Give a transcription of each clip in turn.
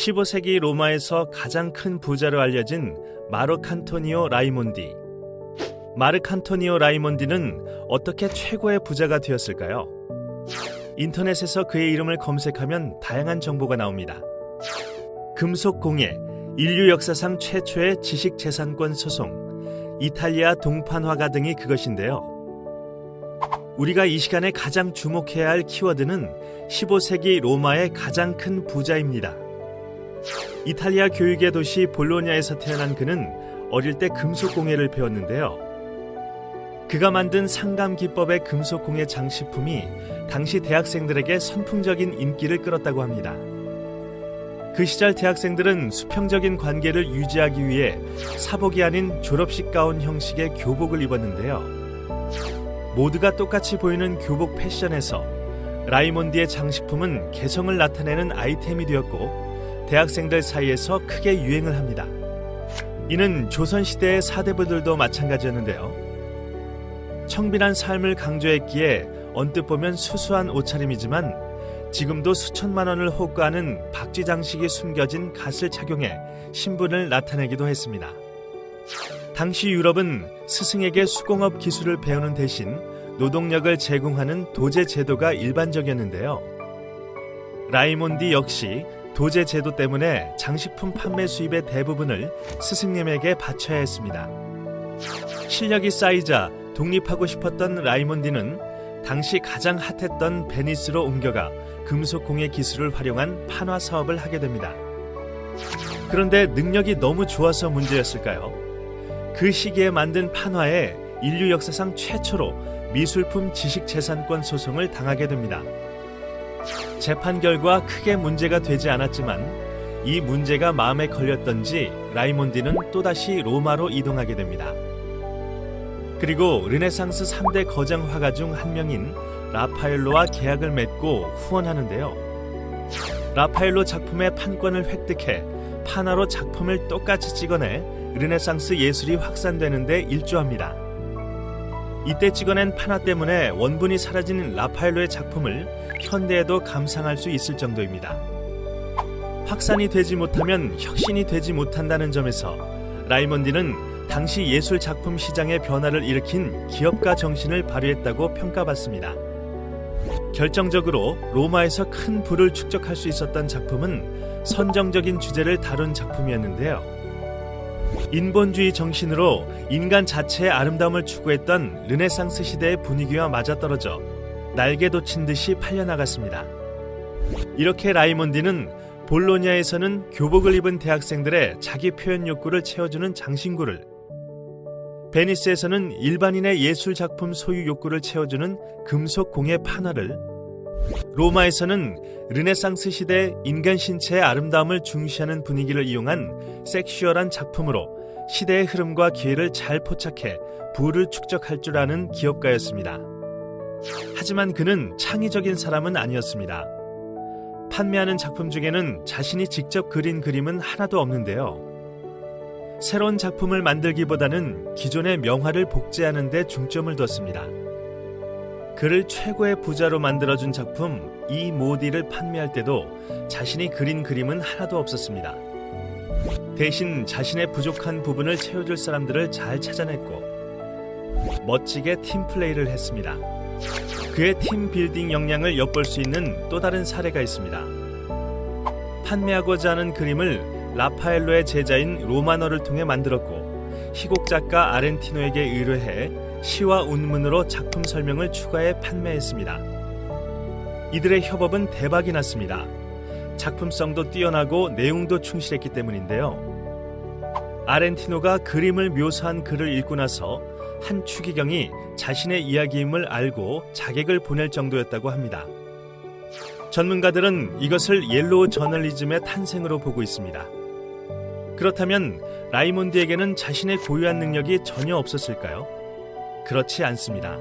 15세기 로마에서 가장 큰 부자로 알려진 마르칸토니오 라이몬디. 마르칸토니오 라이몬디는 어떻게 최고의 부자가 되었을까요? 인터넷에서 그의 이름을 검색하면 다양한 정보가 나옵니다. 금속공예, 인류 역사상 최초의 지식재산권 소송, 이탈리아 동판화가 등이 그것인데요. 우리가 이 시간에 가장 주목해야 할 키워드는 15세기 로마의 가장 큰 부자입니다. 이탈리아 교육의 도시 볼로냐에서 태어난 그는 어릴 때 금속공예를 배웠는데요. 그가 만든 상감 기법의 금속공예 장식품이 당시 대학생들에게 선풍적인 인기를 끌었다고 합니다. 그 시절 대학생들은 수평적인 관계를 유지하기 위해 사복이 아닌 졸업식 가운 형식의 교복을 입었는데요. 모두가 똑같이 보이는 교복 패션에서 라이몬디의 장식품은 개성을 나타내는 아이템이 되었고 대학생들 사이에서 크게 유행을 합니다. 이는 조선시대의 사대부들도 마찬가지였는데요. 청빈한 삶을 강조했기에 언뜻 보면 수수한 옷차림이지만 지금도 수천만 원을 호가하는 박쥐 장식이 숨겨진 갓을 착용해 신분을 나타내기도 했습니다. 당시 유럽은 스승에게 수공업 기술을 배우는 대신 노동력을 제공하는 도제 제도가 일반적이었는데요. 라이몬디 역시 도제 제도 때문에 장식품 판매 수입의 대부분을 스승님에게 바쳐야 했습니다. 실력이 쌓이자 독립하고 싶었던 라이몬디는 당시 가장 핫했던 베니스로 옮겨가 금속공예 기술을 활용한 판화 사업을 하게 됩니다. 그런데 능력이 너무 좋아서 문제였을까요? 그 시기에 만든 판화에 인류 역사상 최초로 미술품 지식재산권 소송을 당하게 됩니다. 재판 결과 크게 문제가 되지 않았지만 이 문제가 마음에 걸렸던지 라이몬디는 또다시 로마로 이동하게 됩니다. 그리고 르네상스 3대 거장 화가 중 한 명인 라파엘로와 계약을 맺고 후원하는데요. 라파엘로 작품의 판권을 획득해 판화로 작품을 똑같이 찍어내 르네상스 예술이 확산되는 데 일조합니다. 이때 찍어낸 판화 때문에 원분이 사라진 라파엘로의 작품을 현대에도 감상할 수 있을 정도입니다. 확산이 되지 못하면 혁신이 되지 못한다는 점에서 라이몬디는 당시 예술 작품 시장의 변화를 일으킨 기업가 정신을 발휘했다고 평가받습니다. 결정적으로 로마에서 큰 부를 축적할 수 있었던 작품은 선정적인 주제를 다룬 작품이었는데요. 인본주의 정신으로 인간 자체의 아름다움을 추구했던 르네상스 시대의 분위기와 맞아떨어져 날개 돋친 듯이 팔려나갔습니다. 이렇게 라이몬디는 볼로냐에서는 교복을 입은 대학생들의 자기 표현 욕구를 채워주는 장신구를, 베니스에서는 일반인의 예술 작품 소유 욕구를 채워주는 금속 공예 판화를, 로마에서는 르네상스 시대 인간 신체의 아름다움을 중시하는 분위기를 이용한 섹슈얼한 작품으로 시대의 흐름과 기회를 잘 포착해 부를 축적할 줄 아는 기업가였습니다. 하지만 그는 창의적인 사람은 아니었습니다. 판매하는 작품 중에는 자신이 직접 그린 그림은 하나도 없는데요. 새로운 작품을 만들기보다는 기존의 명화를 복제하는 데 중점을 뒀습니다. 그를 최고의 부자로 만들어준 작품 이 모디를 판매할 때도 자신이 그린 그림은 하나도 없었습니다. 대신 자신의 부족한 부분을 채워줄 사람들을 잘 찾아냈고 멋지게 팀플레이를 했습니다. 그의 팀 빌딩 역량을 엿볼 수 있는 또 다른 사례가 있습니다. 판매하고자 하는 그림을 라파엘로의 제자인 로마노를 통해 만들었고 희곡 작가 아렌티노에게 의뢰해 시와 운문으로 작품 설명을 추가해 판매했습니다. 이들의 협업은 대박이 났습니다. 작품성도 뛰어나고 내용도 충실했기 때문인데요. 아렌티노가 그림을 묘사한 글을 읽고 나서 한 추기경이 자신의 이야기임을 알고 자객을 보낼 정도였다고 합니다. 전문가들은 이것을 옐로우 저널리즘의 탄생으로 보고 있습니다. 그렇다면 라이몬디에게는 자신의 고유한 능력이 전혀 없었을까요? 그렇지 않습니다.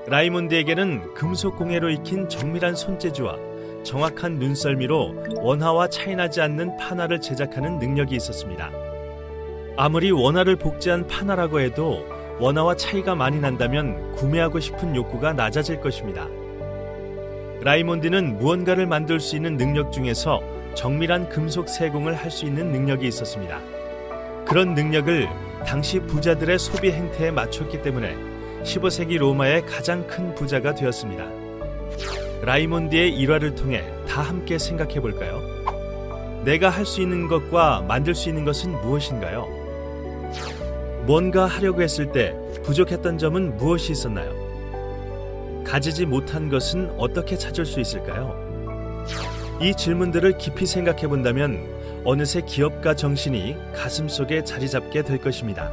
라이몬디에게는 금속 공예로 익힌 정밀한 손재주와 정확한 눈썰미로 원화와 차이나지 않는 판화를 제작하는 능력이 있었습니다. 아무리 원화를 복제한 판화라고 해도 원화와 차이가 많이 난다면 구매하고 싶은 욕구가 낮아질 것입니다. 라이몬디는 무언가를 만들 수 있는 능력 중에서 정밀한 금속 세공을 할 수 있는 능력이 있었습니다. 그런 능력을 당시 부자들의 소비 행태에 맞췄기 때문에 15세기 로마의 가장 큰 부자가 되었습니다. 라이몬디의 일화를 통해 다 함께 생각해 볼까요? 내가 할 수 있는 것과 만들 수 있는 것은 무엇인가요? 뭔가 하려고 했을 때 부족했던 점은 무엇이 있었나요? 가지지 못한 것은 어떻게 찾을 수 있을까요? 이 질문들을 깊이 생각해 본다면 어느새 기업가 정신이 가슴속에 자리 잡게 될 것입니다.